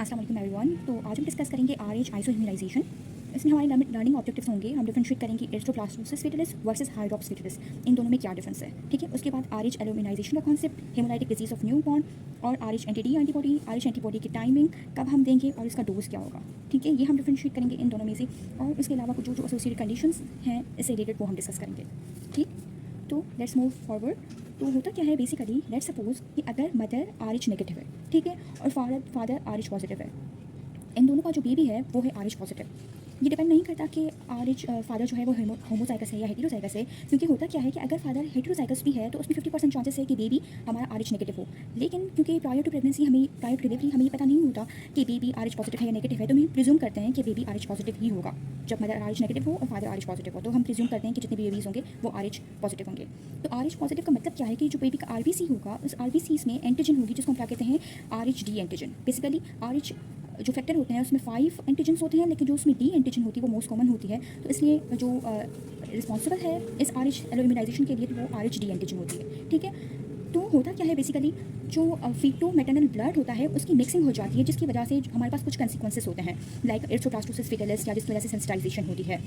अस्सलाम वालेकुम एवरीवन। तो आज हम डिस्कस करेंगे RH आइसोइम्यूनाइजेशन। इसमें हमारे लर्निंग ऑब्जेक्टिव्स होंगे। हम डिफरेंशिएट करेंगे एरिथ्रोब्लास्टोसिस फेटालिस वर्सेस हाइड्रॉप्स फेटालिस, इन दोनों में क्या डिफरेंस है। ठीक है, उसके बाद RH एल्यूमिनाइजेशन का concept, hemolytic disease of newborn और RH anti antibody, RH antibody की टाइमिंग कब हम देंगे और इसका डोज क्या होगा। ठीक है, ये हम डिफरेंशिएट करेंगे इन दोनों में से, और उसके अलावा कुछ जो एसोसिएटेड कंडीशंस हैं इससे रिलेटेड वो हम डिस्कस करेंगे। ठीक, तो लेट्स मूव फॉरवर्ड। तो होता क्या है बेसिकली, लेट्स सपोज कि अगर मदर RH नेगेटिव है, ठीक है, और फादर RH पॉजिटिव है, इन दोनों का जो बेबी है वो है RH पॉजिटिव। ये डिपेंड नहीं करता कि RH फादर जो है वो होमोजाइगस है या हेटेरोजाइगस है, क्योंकि होता क्या है कि अगर फादर हेटेरोजाइगस भी है तो उसमें 50% चांसेस है कि बेबी हमारा RH नेगेटिव हो। लेकिन क्योंकि प्रायर टू डिलीवरी हमें ये पता नहीं होता कि बेबी RH पॉजिटिव है या नेगेटिव है, तो हम प्रिज्यूम करते हैं कि बेबी RH पॉजिटिव ही होगा। जब मदर RH नेगेटिव हो और फादर RH पॉजिटिव हो तो हम प्रिज्यूम करते हैं कि जितने भी बेबीज़ होंगे वो RH पॉजिटिव होंगे। तो RH पॉजिटिव का मतलब क्या है कि जो बेबी का RBC होगा उस RBCs में एंटीजन होगी जिसको हम क्या कहते हैं, RH-D एंटीजन। बेसिकली RH जो फैक्टर होते हैं उसमें 5 एंटीजन्स होते हैं, लेकिन जो उसमें D एंटीजन होती है वो मोस्ट कॉमन होती है। तो इसलिए जो रिस्पॉन्सिबल है इस RH एल्यूमिनाइजेशन के लिए तो वो RH-D एंटीजन होती है। ठीक है, तो होता क्या है बेसिकली, जो फीटो मैटरनल ब्लड होता है उसकी मिक्सिंग हो जाती है, जिसकी वजह से हमारे पास कुछ कंसिक्वेंसेस होते हैं, लाइक एरिथ्रोब्लास्टोसिस फेटालिस, या जिसकी वजह से सेंसिटाइजेशन होती है।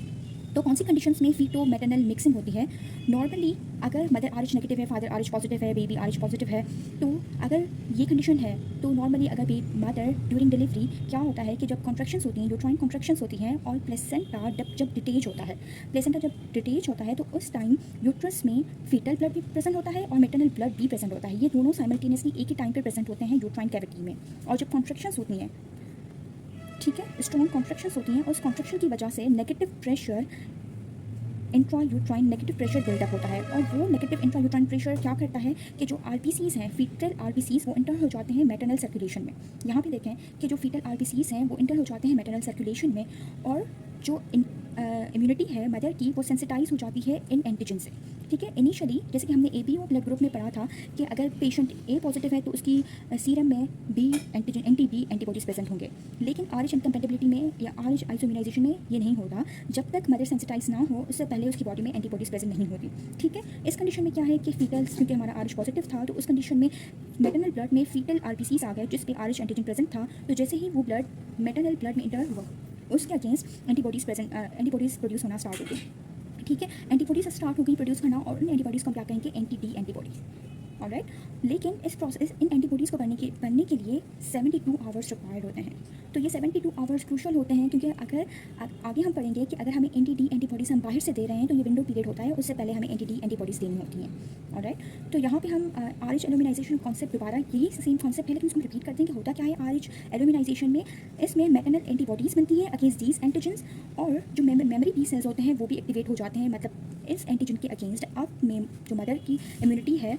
तो कौन सी कंडीशंस में फीटो मैटरनल मिक्सिंग होती है। नॉर्मली अगर मदर RH नेगेटिव है, फादर RH पॉजिटिव है, बेबी RH पॉजिटिव है, तो अगर ये कंडीशन है तो नॉर्मली अगर मदर ड्यूरिंग डिलीवरी क्या होता है कि जब कॉन्ट्रैक्शंस होती हैं, यूट्राइन कॉन्ट्रैक्शंस होती हैं और प्लेसेंटा जब डिटेच होता है, प्लेसेंटा जब डिटेच होता है तो उस टाइम यूट्रस में फीटल ब्लड भी प्रेजेंट होता है और मैटरनल ब्लड भी प्रेजेंट होता है। ये दोनों साइमल्टेनियसली एक ही टाइम पर प्रेजेंट होते हैं यूट्राइन कैविटी में। और जब कॉन्ट्रैक्शंस होती हैं, ठीक है, स्ट्रॉन्ग कॉन्ट्रैक्शंस होती हैं और उस कॉन्ट्रैक्शन की वजह से negative pressure intra uterine negative pressure buildup होता है। और वो नेगेटिव इंट्रा यूट्राइन प्रेशर क्या करता है कि जो RBCs हैं, फीटल RBCs, वो इंटर हो जाते हैं मैटरनल सर्कुलेशन में। यहाँ पे देखें कि जो फीटल RBCs हैं वो इंटर हो जाते हैं मैटरनल सर्कुलेशन में, और जो इम्यूनिटी है मदर की वो सेंसिटाइज हो जाती है इन एंटीजन से। ठीक है, इनिशियली जैसे कि हमने ABO ब्लड ग्रुप में पढ़ा था कि अगर पेशेंट A पॉजिटिव है तो उसकी सीरम में B एंटीजन एंटी-B एंटीबॉडीज प्रेजेंट होंगे। लेकिन RH इनकम्पेटिबिलिटी में या RH आइसोइम्यूनाइजेशन में ये नहीं होता। जब तक मदर सेंसिटाइज ना हो उससे पहले उसकी बॉडी में एंटीबॉडीज प्रेजेंट नहीं होती। ठीक है, इस कंडीशन में क्या है कि फीटल्स, क्योंकि हमारा RH पॉजिटिव था तो उस कंडीशन में मैटरनल ब्लड में फीटल RBCs आ गए जिस पे RH एंटीजन प्रेजेंट था। तो जैसे ही वो ब्लड मैटरनल ब्लड में इंटर हुआ उसके अगेंस्ट एंटीबॉडीज़ प्रोड्यूस होना स्टार्ट हो गई। ठीक है, एंटीबॉडीज स्टार्ट हो गई प्रोड्यूस करना, और उन एंटीबॉडीज़ को हम क्या कहेंगे, एंटी-D एंटीबॉडी। ऑलराइट, लेकिन इस प्रोसेस इन एंटीबॉडीज़ को बनने के लिए 72 आवर्स रिक्वायर्ड होते हैं। तो ये 72 आवर्स क्रूशल होते हैं, क्योंकि अगर आगे हम पढ़ेंगे कि अगर हमें एंटी-D एंटीबॉडीज़ हम बाहर से दे रहे हैं तो ये विंडो पीरियड होता है, उससे पहले हमें एंटी-D एंटीबॉडीज़ देनी होती हैं। ऑलराइट, तो यहाँ पे हम RH एल्यूमिनाइजेशन कॉन्सेप्ट दोबारा यही सेम कॉन्सेप्ट है, लेकिन उसको रिपीट करते हैं कि होता क्या है RH एल्यूमिनाइजेशन में। इसमें मैटरनल एंटीबॉडीज़ बनती हैं अगेंस्ट दीज एंटीजन्स, और जो मेमोरी B सेल्स होते हैं वो भी एक्टिवेट हो जाते हैं। मतलब इस एंटीजन के अगेंस्ट अब में जो मदर की इम्यूनिटी है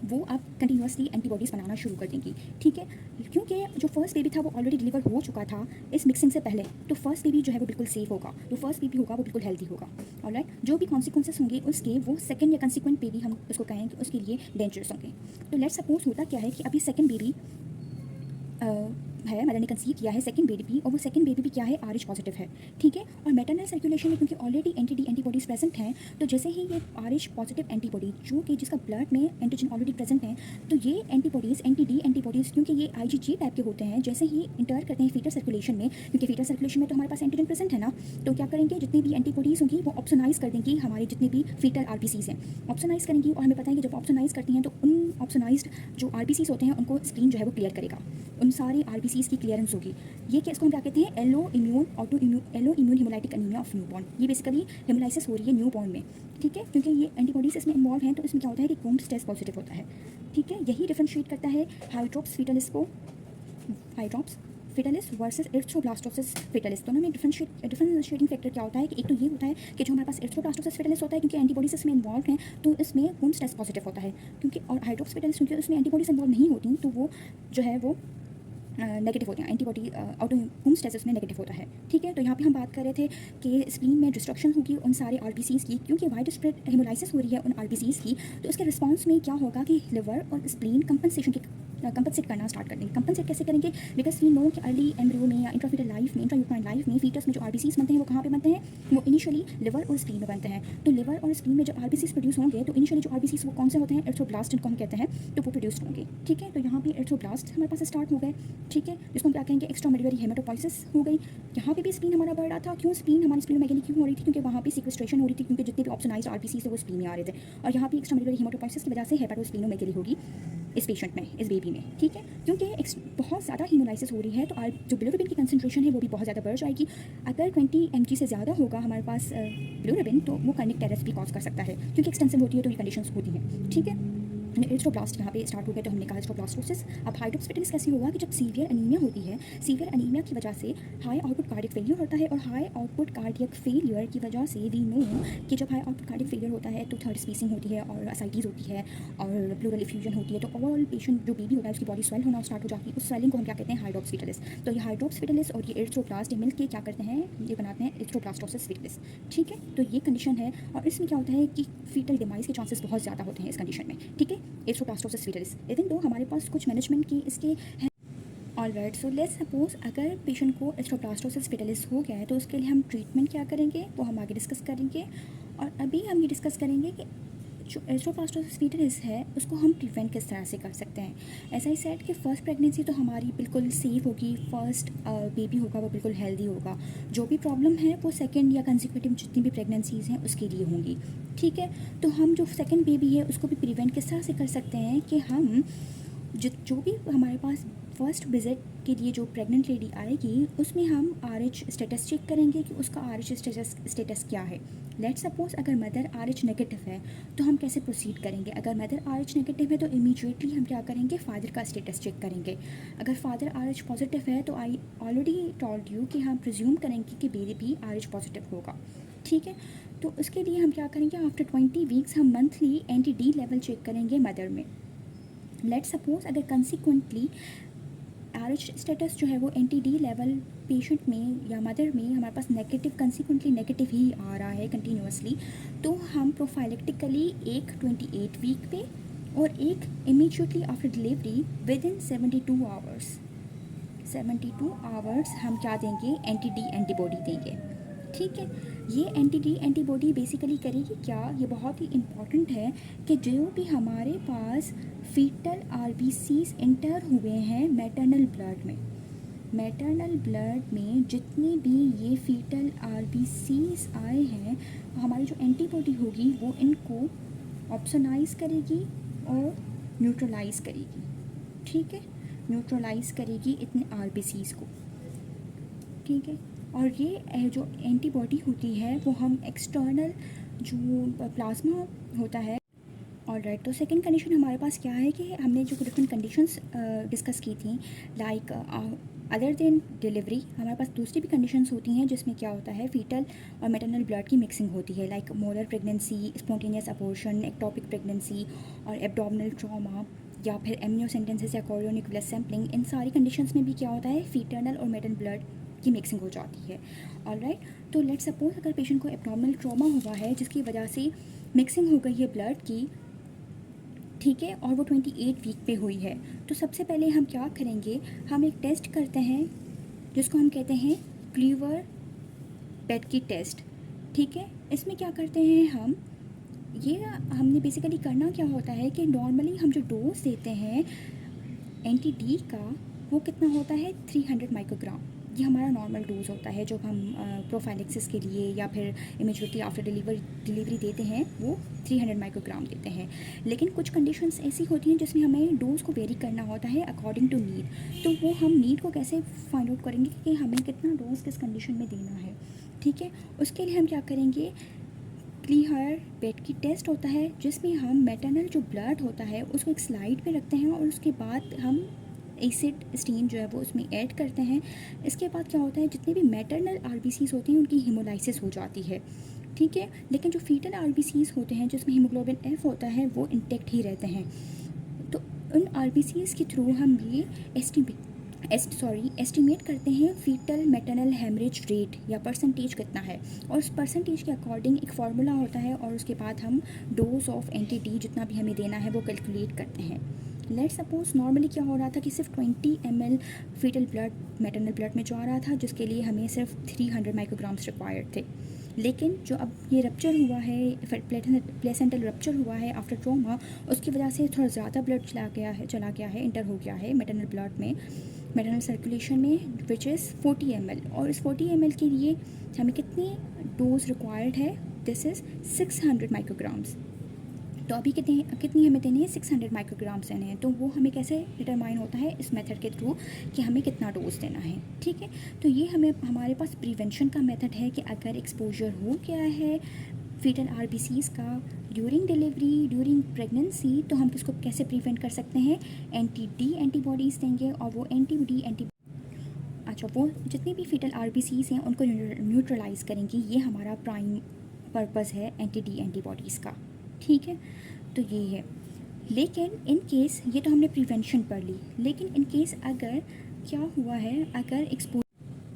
वो अब कंटिन्यूसली एंटीबॉडीज़ बनाना शुरू कर देंगी। ठीक है, क्योंकि जो फर्स्ट बेबी था वो ऑलरेडी डिलीवर हो चुका था इस मिक्सिंग से पहले, तो फर्स्ट बेबी जो है वो बिल्कुल सेफ होगा, जो फर्स्ट बेबी होगा वो बिल्कुल हेल्दी होगा। ऑलराइट, जो भी कॉन्सिक्वेंसेस होंगे उसके वो सेकंड या कंसिक्वेंट बेबी हम उसको कहें कि उसके लिए डेंजरस होंगे। तो लेट्स सपोज होता क्या है कि अभी सेकंड बेबी है, मदर ने कंसीव किया है सेकंड बेबी, और वो सेकंड बेबी भी क्या है, RH पॉजिटिव है। ठीक है, और मैटरनल सर्कुलेशन में क्योंकि ऑलरेडी एंटी-D एंटीबॉडीज़ प्रेजेंट हैं, तो जैसे ही ये RH पॉजिटिव एंटीबॉडी जो कि जिसका ब्लड में एंटीजन ऑलरेडी प्रेजेंट है, तो ये एंटीबॉडीज़ एंटी-D एंटीबॉडीज़ क्योंकि ये IgG टाइप के होते हैं, जैसे ही इंटर करते हैं फीटल सर्कुलेशन में, क्योंकि फीटल सर्कुलेशन में तो हमारे पास एंटीजन प्रेजेंट है ना, तो क्या करेंगे, जितनी भी एंटीबॉडीज़ होंगी वो ऑप्शनाइज कर देंगी हमारी जितनी भी फीटल RBCs हैं, ऑप्शनाइज करेंगी। और हमें पता है कि जब ऑप्शनाइज करती हैं तो उन ऑप्शनाइज्ड जो RBCs होते हैं उनको स्क्रीन जो है वो क्लियर करेगा, उन सारे RBCs की क्लियरेंस होगी। ये क्या, इसको हम क्या कहते हैं, alloimmune haemolytic anaemia of newborn. ये बेसिकली हेमोलाइसिस हो रही है न्यूबॉर्न में। ठीक है, क्योंकि ये एंटीबॉडीज इसमें इन्वॉल्व हैं, तो इसमें क्या होता है कि कोम्स टेस्ट पॉजिटिव होता है। ठीक है, यही डिफरेंशिएट करता है हाइड्रॉप्स फेटालिस वर्सेस एरिथ्रोब्लास्टोसिस फेटालिस। दोनों में डिफरेंशिएटिंग फैक्टर क्या होता है कि एक तो ये होता है कि जो हमारे पास एरिथ्रोब्लास्टोसिस फेटालिस होता है क्योंकि एंटीबॉडीज इसमें इन्वॉल्व हैं तो इसमें कोम्स टेस्ट पॉजिटिव होता है, क्योंकि और हाइड्रॉप्स फेटालिस क्योंकि उसमें एंटीबॉडीज इन्वॉल्व नहीं होती तो वो जो है वो नेगेटिव होते हैं, एंटीबॉडी होम्स टेस्ट में नेगेटिव होता है। ठीक है, तो यहाँ पे हम बात कर रहे थे कि स्प्लीन में डिस्ट्रक्शन होगी उन सारे RBCs की, क्योंकि वाइड स्प्रेड हेमोलाइसिस हो रही है उन RBCs की, तो उसके रिस्पांस में क्या होगा कि लिवर और स्प्लीन कंपनसेशन कंपनसेट करना स्टार्ट कर देंगे। कंपनसेट कैसे करेंगे? बिकॉज वी नो कि अर्ली एम्ब्रियो में या इंट्राफीटल लाइफ में, इंट्रायूट्राइन लाइफ में फीटस में जो आरबीसीज बनते हैं वो कहाँ पे बनते हैं? वो इनिशियली लिवर और स्प्लीन में बनते हैं। तो लिवर और स्प्लीन में जब आरबीसीज प्रोड्यूस होंगे तो इनिशियली जो आरबीसीज वो कौन से होते हैं? एरिथ्रोब्लास्ट जिनको हम कहते हैं, तो वो प्रोड्यूस होंगे। ठीक है, तो यहाँ पे एरिथ्रोब्लास्ट हमारे पास स्टार्ट हो गए। ठीक है, जिसको हम क्या कहेंगे? एक्स्ट्रामेडुलरी हेमेटोपोइसिस हो गई। यहाँ पे भी स्प्लीन हमारा बढ़ रहा था। क्यों स्प्लीन हमारी स्प्लीनोमेगेली क्यों हो रही थी? क्योंकि वहाँ पे सीक्वेस्ट्रेशन हो रही थी, क्योंकि जितने भी ऑप्सोनाइज्ड आरबीसीज थे वो स्प्लीन में आ रहे थे। और यहाँ पे एक्स्ट्रामेडुलरी हेमेटोपोइसिस की वजह से हेपेटोस्प्लीनोमेगेली होगी इस पेशेंट में, इस बेबी में। ठीक है, क्योंकि बहुत ज़्यादा हीमोलाइसिस हो रही है तो जो बिलिरुबिन की कंसंट्रेशन है वो भी बहुत ज़्यादा बढ़ जाएगी। अगर 20 mg से ज़्यादा होगा हमारे पास बिलिरुबिन तो वो कर्निक टेरेस भी कॉज कर सकता है, क्योंकि एक्सटेंसिव होती है तो ये कंडीशंस होती हैं। ठीक है, एरिथ्रोब्लास्ट यहाँ पे स्टार्ट हो गया तो हमने कहा एरिथ्रोब्लास्टोसिस। अब हाइड्रोप्सिटिस कैसे होगा कि जब सीवियर एनीमिया होती है, सीवियर एनीमिया की वजह से हाई आउटपुट कार्डियक फेलियर होता है, और हाई आउटपुट कार्डियक फेलियर की वजह से वी नो कि जब हाई आउटपुट कार्डियक फेलियर होता है तो थर्ड स्पेसिंग होती है और असाइटीज़ होती है और प्लूरल इफ्यूजन होती है। तो ओवरऑल पेशेंट जो बेबी होता है उसकी बॉडी स्वेल होना स्टार्ट हो जाती है। उस स्वेलिंग को हम क्या कहते हैं? हाइड्रोप्स फिटलिस। तो ये हाइड्रोप्स फिटलिस और ये एरिथ्रोब्लास्ट मिल के क्या करते हैं? ये बनाते हैं एरिथ्रोब्लास्टोसिस फिटलिस। ठीक है, तो ये कंडीशन है और इसमें क्या होता है कि फीटल डिमाइस के चांसेस बहुत ज़्यादा होते हैं इस कंडीशन में। ठीक है, एरिथ्रोब्लास्टोसिस फिटलिस। इवन दो हमारे पास कुछ मैनेजमेंट की इसके हैं। ऑलराइट, सो लेट्स सपोज अगर पेशेंट को एरिथ्रोब्लास्टोसिस फिटलिस हो गया है तो उसके लिए हम ट्रीटमेंट क्या करेंगे वो हम आगे डिस्कस करेंगे। और अभी हम ये डिस्कस करेंगे कि जो एरिथ्रोब्लास्टोसिस फिटलिस है उसको हम प्रिवेंट किस तरह से कर सकते हैं। ऐसा ही सेट कि फ़र्स्ट प्रेगनेंसी तो हमारी बिल्कुल सेफ़ होगी, फर्स्ट बेबी होगा वो बिल्कुल हेल्दी होगा। जो भी प्रॉब्लम है वो सेकंड या कंसेक्यूटिव जितनी भी प्रेगनेंसीज़ हैं उसके लिए होंगी। ठीक है, तो हम जो सेकंड बेबी है उसको भी प्रिवेंट किस तरह से कर सकते हैं कि हम जो भी हमारे पास फर्स्ट विज़िट के लिए जो प्रेग्नेंट लेडी आएगी उसमें हम RH स्टेटस चेक करेंगे कि उसका RH स्टेटस क्या है। लेट्स सपोज अगर मदर RH नेगेटिव है तो हम कैसे प्रोसीड करेंगे? अगर मदर RH नेगेटिव है तो इमीडिएटली हम क्या करेंगे? फादर का स्टेटस चेक करेंगे। अगर फादर RH पॉजिटिव है तो आई ऑलरेडी टोल्ड यू कि हम प्रिज्यूम करेंगे कि बेबी भी RH पॉजिटिव होगा। ठीक है, तो उसके लिए हम क्या करेंगे? आफ्टर 20 वीक्स हम मंथली NTD लेवल चेक करेंगे मदर में। लेट्स सपोज अगर कंसिक्वेंटली RH स्टेटस जो है वो NTD लेवल पेशेंट में या मदर में हमारे पास नेगेटिव, कंसिक्वेंटली नेगेटिव ही आ रहा है कंटिन्यूसली, तो हम प्रोफाइलेक्टिकली एक 28 वीक पे और एक immediately after delivery with in 72 hours हम क्या देंगे? NTD एंटीबॉडी देंगे। ठीक है, ये NTD एंटीबॉडी बेसिकली करेगी क्या? ये बहुत ही इम्पॉर्टेंट है कि जो भी हमारे पास फीटल RBCs इंटर हुए हैं मैटरनल ब्लड में जितनी भी ये फीटल RBCs आए हैं, हमारी जो एंटीबॉडी होगी वो इनको ऑप्सोनाइज करेगी और न्यूट्रलाइज करेगी। ठीक है, न्यूट्रलाइज करेगी इतने RBCs को। ठीक है, और ये जो एंटीबॉडी होती है वो हम एक्सटर्नल जो प्लाज्मा होता है। ऑलराइट, तो सेकंड कंडीशन हमारे पास क्या है कि हमने जो डिफरेंट कंडीशंस डिस्कस की थी, लाइक अदर देन डिलीवरी हमारे पास दूसरी भी कंडीशंस होती हैं जिसमें क्या होता है? फीटल और मैटरनल ब्लड की मिक्सिंग होती है, like molar pregnancy, spontaneous abortion, ectopic pregnancy और एब्डोमिनल ट्रॉमा या फिर एमनियोसेंटेंसिस या कोरियोनिक ब्लड सैम्पलिंग। इन सारी कंडीशंस में भी क्या होता है? फीटर्नल और मैटरनल ब्लड की मिक्सिंग हो जाती है। ऑलराइट, तो लेट्स सपोज अगर पेशेंट को एब्डोमिनल ट्रॉमा हुआ है जिसकी वजह से मिक्सिंग हो गई है ब्लड की, ठीक है, और वो 28 वीक पे हुई है, तो सबसे पहले हम क्या करेंगे? हम एक टेस्ट करते हैं जिसको हम कहते हैं क्लीवर पेटकी टेस्ट। ठीक है, इसमें क्या करते हैं हम? ये हमने बेसिकली करना क्या होता है कि नॉर्मली हम जो डोज देते हैं NTD का वो कितना होता है? 300 माइक्रोग्राम। ये हमारा नॉर्मल डोज होता है जो हम प्रोफाइलेक्सिस के लिए या फिर इमीडिएटली आफ्टर डिलीवरी देते हैं, वो 300 माइक्रोग्राम देते हैं। लेकिन कुछ कंडीशंस ऐसी होती हैं जिसमें हमें डोज़ को वेरी करना होता है अकॉर्डिंग टू नीड। तो वो हम नीड को कैसे फाइंड आउट करेंगे कि हमें कितना डोज किस कंडीशन में देना है। ठीक है, उसके लिए हम क्या करेंगे? क्लीवर पेटकी टेस्ट होता है जिसमें हम मैटरनल जो ब्लड होता है उसको एक स्लाइड पे रखते हैं और उसके बाद हम एसिड स्टीन जो है वो उसमें ऐड करते हैं। इसके बाद क्या होता है? जितने भी मैटरनल RBCs होते हैं उनकी हीमोलाइसिस हो जाती है। ठीक है, लेकिन जो फीटल RBCs होते हैं जिसमें हीमोग्लोबिन F होता है वो इंटेक्ट ही रहते हैं। तो उन RBCs के थ्रू हम ये एस्टिमेट करते हैं फीटल मैटरनल हेमरेज रेट या परसेंटेज कितना है, और उस परसेंटेज के अकॉर्डिंग एक फार्मूला होता है और उसके बाद हम डोज ऑफ NTD जितना भी हमें देना है वो कैलकुलेट करते हैं। लेट्स सपोज नॉर्मली क्या हो रहा था कि सिर्फ 20 ml fetal blood maternal blood में जा रहा था, जिसके लिए हमें सिर्फ 300 माइक्रोग्राम्स रिक्वायर्ड थे। लेकिन जो अब ये रप्चर हुआ है, प्लेसेंटल रप्चर हुआ है आफ्टर ट्रोमा, उसकी वजह से थोड़ा ज़्यादा ब्लड चला गया है, इंटर हो गया है मैटरनल ब्लड में, मैटरनल सर्कुलेशन में, विच इज़ 40 ml। और इस 40 ml के लिए हमें कितनी डोज रिक्वायर्ड है? This is 600 micrograms. तो अभी कितनी हमें देनी है? 600 माइक्रोग्राम्स देने हैं। तो वो हमें कैसे डिटरमाइन होता है? इस मेथड के थ्रू कि हमें कितना डोज देना है। ठीक है, तो ये हमारे पास प्रिवेंशन का मेथड है कि अगर एक्सपोजर हो गया है फीटल आरबीसीज़ का ड्यूरिंग डिलीवरी, ड्यूरिंग प्रेगनेंसी, तो हम किसको कैसे प्रिवेंट कर सकते हैं? एंटी-डी एंटीबॉडीज़ देंगे, और वो अच्छा, वो जितनी भी फीटल आरबीसीज़ हैं उनको न्यूट्रलाइज करेंगी। ये हमारा प्राइम पर्पज़ है एंटी-डी एंटीबॉडीज़ का। ठीक है, तो ये है। लेकिन इन केस, ये तो हमने प्रिवेंशन पढ़ ली, लेकिन इन केस अगर क्या हुआ है, अगर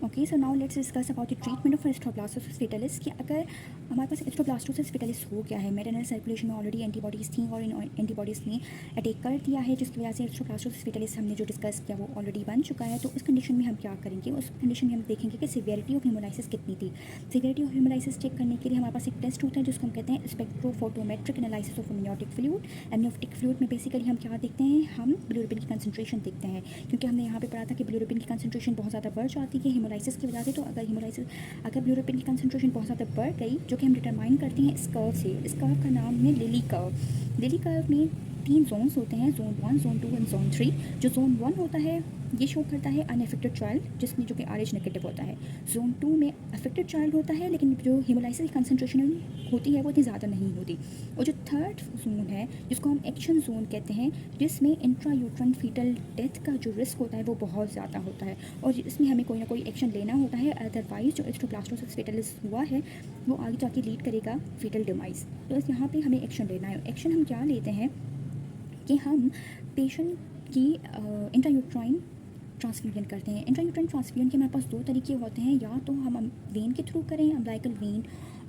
okay, so now let's discuss about the treatment of erythroblastosis fetalis. कि अगर हमारे पास एस्ट्रोब्लास्टोसिस फेटालिस हो गया है, मैटरनल सर्कुलेशन में ऑलरेडी एंटीबॉडीज़ थी और इन एंटीबॉडीज़ ने अटैक कर दिया है, जिसकी वजह से एस्ट्रोब्लास्टोसिस फेटालिस हमने जो डिस्कस किया वो ऑलरेडी बन चुका है। तो उस कंडीशन में हम क्या करेंगे? उस कंडीशन में हम देखेंगे कि सिवियरिटी ऑफ हेमोलाइसिस कितनी थी। सिवियरिटी ऑफ हेमोलाइसिस चेक करने के लिए हमारे पास एक टेस्ट होता है जिसको हम कहते हैं spectrophotometric analysis of amniotic fluid. Amniotic fluid में बेसिकली हम क्या देखते हैं? हम बिलिरुबिन की कंसंट्रेशन देखते हैं, क्योंकि हमने यहाँ पे पढ़ा था कि बिलिरुबिन की कंसंट्रेशन बहुत ज़्यादा बढ़ जाती है हेमोलाइसिस की वजह से। तो अगर बिलिरुबिन की कंसंट्रेशन बहुत ज़्यादा बढ़ गई, जो कि हम डिटरमाइन करते हैं इस कर्व से, इस कर्व का नाम है लिली कर्व। लिली कर्व में 3 जोन्स होते हैं, जोन 1, जोन 2 एंड जोन 3। जो जोन 1 होता है ये शो करता है अनएफेक्टेड चाइल्ड, जिसमें जो कि RH नेगेटिव होता है। जोन 2 में अफेक्टेड चाइल्ड होता है, लेकिन जो हेमोलाइसिस की कंसंट्रेशन होती है वो इतनी ज़्यादा नहीं होती। और जो थर्ड जोन है, जिसको हम एक्शन जोन कहते हैं, जिसमें इंट्रायूट्राइन फीटल डेथ का जो रिस्क होता है वो बहुत ज़्यादा होता है, और इसमें हमें कोई ना कोई एक्शन लेना होता है, अदरवाइज जो एस्ट्रोब्लास्टोसिस फेटालिस हुआ है वो आगे जाके लीड करेगा फीटल डिमाइज। तो यहाँ पे हमें एक्शन लेना है। एक्शन हम क्या लेते हैं कि हम पेशेंट की इंट्रायूट्राइन ट्रांसफ्यूजन करते हैं। इंट्रायूट्राइन ट्रांसफ्यूजन के हमारे पास 2 तरीके होते हैं, या तो हम वेन के थ्रू करें, अम्बिलिकल वेन,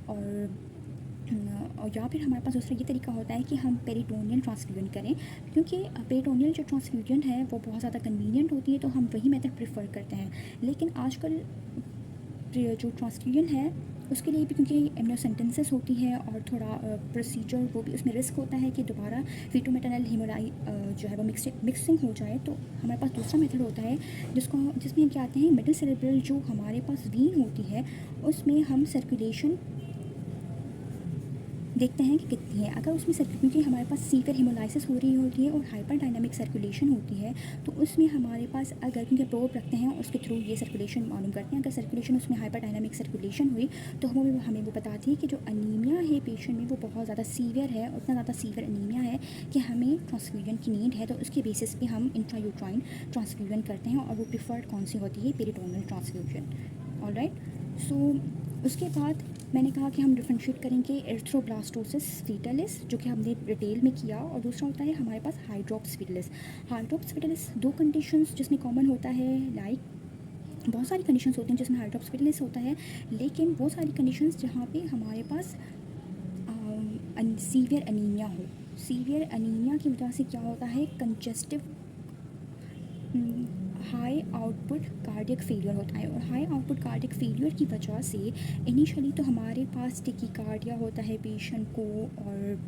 और या फिर हमारे पास दूसरा ये तरीका होता है कि हम पेरिटोनियल ट्रांसफ्यूजन करें, क्योंकि पेरिटोनियल जो ट्रांसफ्यूजन है वो बहुत ज़्यादा कन्वीनियंट होती है, तो हम वही मेथड प्रेफर करते हैं। लेकिन आजकल जो ट्रांसफ्यूजन है उसके लिए भी, क्योंकि एमनियोसेंटेंसिस होती है और थोड़ा प्रोसीजर वो भी, उसमें रिस्क होता है कि दोबारा फीटोमेटरनल जो है वो मिक्सिंग हो जाए, तो हमारे पास दूसरा मेथड होता है जिसमें हम क्या आते हैं, मिडिल सेरेब्रल जो हमारे पास वीन होती है उसमें हम सर्कुलेशन देखते हैं कि कितनी है। अगर उसमें क्योंकि हमारे पास सीवियर हेमोलाइसिस हो रही होती है और हाइपर डायनामिक सर्कुलेशन होती है, तो उसमें हमारे पास अगर, क्योंकि प्रोब रखते हैं उसके थ्रू ये सर्कुलेशन मालूम करते हैं, अगर सर्कुलेशन उसमें हाइपर डायनामिक सर्कुलेशन हुई तो हमें वो बताती है कि जो अनीमिया है पेशेंट में वो बहुत ज़्यादा सीवियर है, उतना ज़्यादा सीवियर अनीमिया है कि हमें ट्रांसफ्यूजन की नीड है। तो उसके बेसिस पे हम इंट्रायूट्राइन ट्रांसफ्यूजन करते हैं, और वो प्रिफर्ड कौन सी होती है? Peritoneal transfusion. ऑलराइट, सो उसके बाद मैंने कहा कि हम डिफरेंशिएट करेंगे एरिथ्रोब्लास्टोसिस फेटालिस, जो कि हमने डिटेल में किया, और दूसरा होता है हमारे पास hydrops fetalis. Hydrops fetalis 2 conditions जिसमें कॉमन होता है, लाइक बहुत सारी कंडीशंस होती हैं जिसमें हाइड्रोप्स फेटालिस होता है, लेकिन वो सारी कंडीशंस जहाँ पे हमारे पास सीवियर अनीमिया हो। सीवियर अनीमिया की वजह से क्या होता है? Congestive high output cardiac failure होता है, और हाई आउटपुट कार्डियक फेलियर की वजह से इनिशियली तो हमारे पास टेकिकार्डिया होता है पेशेंट को, और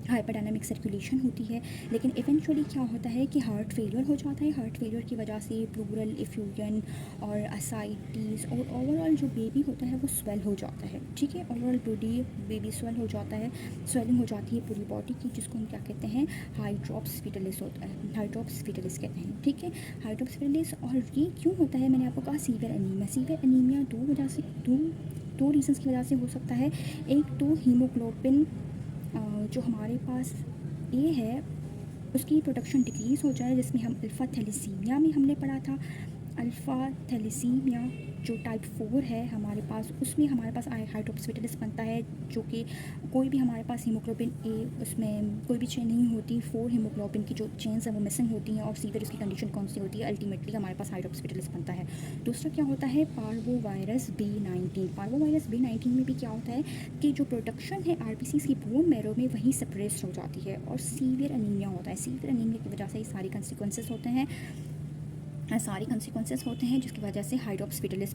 हाइपरडायनामिक सर्कुलेशन होती है, लेकिन इवेंचुअली क्या होता है कि हार्ट फेलियर हो जाता है। हार्ट फेलियर की वजह से प्लूरल इफ्यूजन और असाइटीज़, और ओवरऑल जो बेबी होता है वो स्वेल हो जाता है। ठीक है, ओवरऑल बेबी स्वेल हो जाता है, स्वेलिंग हो जाती है पूरी बॉडी की, जिसको हम क्या कहते हैं? हाइड्रोप्स फेटालिस होता है, हाइड्रोप्स फेटालिस कहते हैं। ठीक है, हाइड्रोप्स फेटालिस। और ये क्यों होता है? मैंने आपको कहा सीवियर अनीमिया। सीवियर अनीमिया दो रीजंस की वजह से हो सकता है। एक तो हीमोग्लोबिन जो हमारे पास ए है उसकी प्रोडक्शन डिक्रीज़ हो जाए, जिसमें हम अल्फ़ा थैलेसीमिया में हमने पढ़ा था। अल्फ़ा थैलेसीमिया जो टाइप 4 है हमारे पास, उसमें हमारे पास हाइड्रोक्सीविटिलिस बनता है, जो कि कोई भी हमारे पास हीमोग्लोबिन ए उसमें कोई भी चेन नहीं होती, 4 हीमोग्लोबिन की जो चेन्स हैं वो मिसिंग होती हैं, और सीवियर उसकी कंडीशन कौन सी होती है, अल्टीमेटली हमारे पास हाइड्रोक्सीविटिलिस बनता है। दूसरा क्या होता है, पार्वोवायरस B19। पार्वोवायरस B19 में भी क्या होता है कि जो प्रोडक्शन है आरबीसीज की बोन मैरो में वहीं सप्रेस हो जाती है, और सीवियर अनीमिया होता है। सीवियर अनीमिया की वजह से ये सारी कंसिक्वेंसेस होते हैं, जिसकी वजह से हाइड्रोक्सीविटिलिस